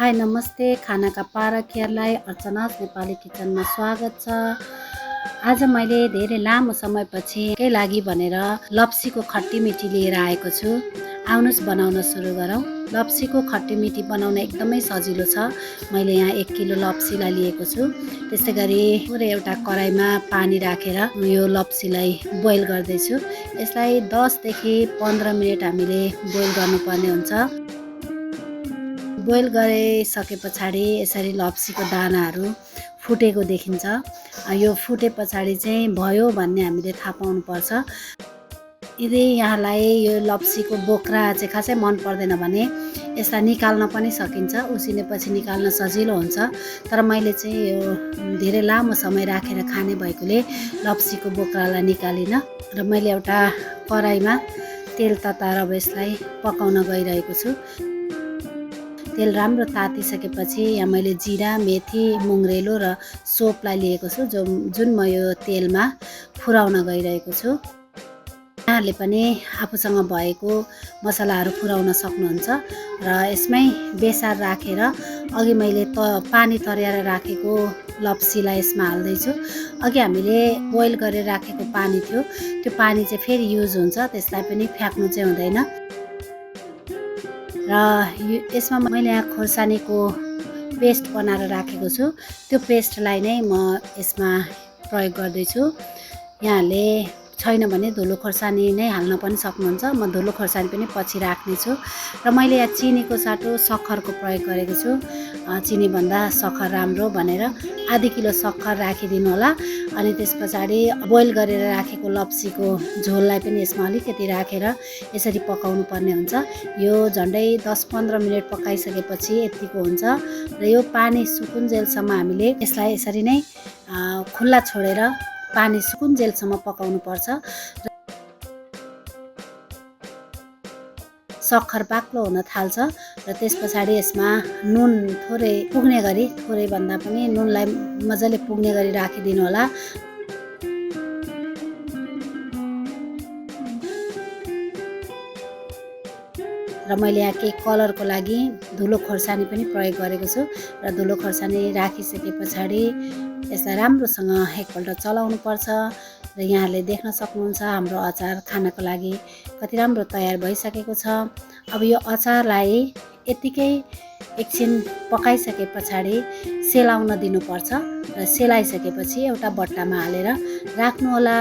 High नमस्ते, खानाका पारखीहरूलाई अर्चनास नेपाली किचनमा स्वागत छ। आज मैले धेरै लामो समयपछि के लागि भनेर लप्सीको खट्टी मिठी लिएर आएको छु। आउनुस् बनाउन सुरु गरौँ। लप्सीको खट्टी मिठी बनाउन एकदमै सजिलो छ। मैले यहाँ 1 किलो लप्सीलाई लिएको छु। त्यसै गरी पुरै एउटा कराईमा पानी राखेर यो लप्सीलाई बोइल गर्दैछु। यसलाई 10 देखि 15 मिनेट हामीले बोइल गर्नुपर्ने हुन्छ। बोइल गरिसके पछाडि यसरी लप्सीको दानाहरू फुटेको देखिन्छ। यो फुटे पछाडि चाहिँ भयो भन्ने हामीले थाहा पाउनुपर्छ। यदि यहाँलाई यो लप्सीको बोक्रा चाहिँ खासै मन पर्दैन भने यसलाई निकाल्न पनि सकिन्छ। उसिनेपछि निकाल्न सजिलो हुन्छ। तर मैले चाहिँ यो धेरै लामो समय राखेर खाने भएकोले लप्सीको बोक्रालाई निकालिन र मैले एउटा कराईमा तेल तताएर अब यसलाई पकाउन गइरहेको छु। तेल राम्रो तातिसकेपछि यहाँ मैले जिरा, मेथी, मुङ्ग्रेलो र सोपलाई लिएको छु जुन म यो तेलमा फुराउन गइरहेको छु। यहाँहरूले पनि आफूसँग भएको मसलाहरू फुराउन सक्नुहुन्छ र यसमै बेसार राखेर अघि मैले पानी तर्याएर राखेको लप्सीलाई यसमा हाल्दैछु। अघि हामीले बोइल गरेर राखेको पानी थियो, त्यो पानी चाहिँ फेरि युज हुन्छ, त्यसलाई पनि फ्याँक्नु चाहिँ हुँदैन। र यसमा मैले यहाँ खोर्सानीको पेस्ट बनाएर राखेको छु। त्यो पेस्टलाई नै म यसमा प्रयोग गर्दैछु। यहाँले छैन भने धुलो खोर्सानी नै हाल्न पनि सक्नुहुन्छ। म धुलो खोर्सानी पनि पछि राख्नेछु। र मैले यहाँ चिनीको साटो सक्खरको प्रयोग गरेको छु। चिनीभन्दा सक्खर राम्रो भनेर आधी किलो सक्खर राखिदिनु होला। अनि त्यस पछाडि बोइल गरेर राखेको लप्सीको झोललाई पनि यसमा अलिकति राखेर यसरी पकाउनु पर्ने हुन्छ। यो झन्डै 10-15 मिनट पकाइसकेपछि यतिको हुन्छ। र यो पानी सुकुन्जेलसम्म हामीले यसलाई यसरी नै खुल्ला छोडेर पानी सुकुन्जेलसम्म पकाउनु पर्छ। सक्खर बाक्लो हुन थाल्छ र त्यस पछाडि यसमा नुन थोरै पुग्ने गरी, थोरै भन्दा पनि नुनलाई मजाले पुग्ने गरी राखिदिनु होला। र मैले यहाँ केही कलरको लागि धुलो खोर्सानी पनि प्रयोग गरेको छु। र धुलो खोर्सानी राखिसके पछाडि यसलाई राम्रोसँग एकपल्ट चलाउनु पर्छ। र यहाँहरूले देख्न सक्नुहुन्छ हाम्रो अचार खानको लागि कति राम्रो तयार भइसकेको छ। अब यो अचारलाई यतिकै एकछिन पकाइसके पछाडि सेलाउन दिनुपर्छ। र सेलाइसकेपछि एउटा बट्टामा हालेर राख्नुहोला।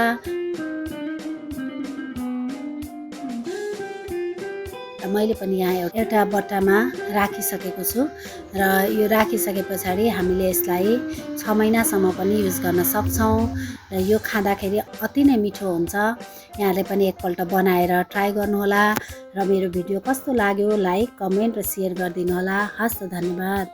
मैले पनि यहाँ एउटा बट्टामा राखिसकेको छु। र यो राखिसके पछाडि हामीले यसलाई 6 महिनासम्म पनि युज गर्न सक्छौँ। र यो खाँदाखेरि अति नै मिठो हुन्छ। यहाँले पनि एकपल्ट बनाएर ट्राई गर्नुहोला। र मेरो भिडियो कस्तो लाग्यो लाइक, कमेन्ट र सेयर गरिदिनु होला। हस् त, धन्यवाद।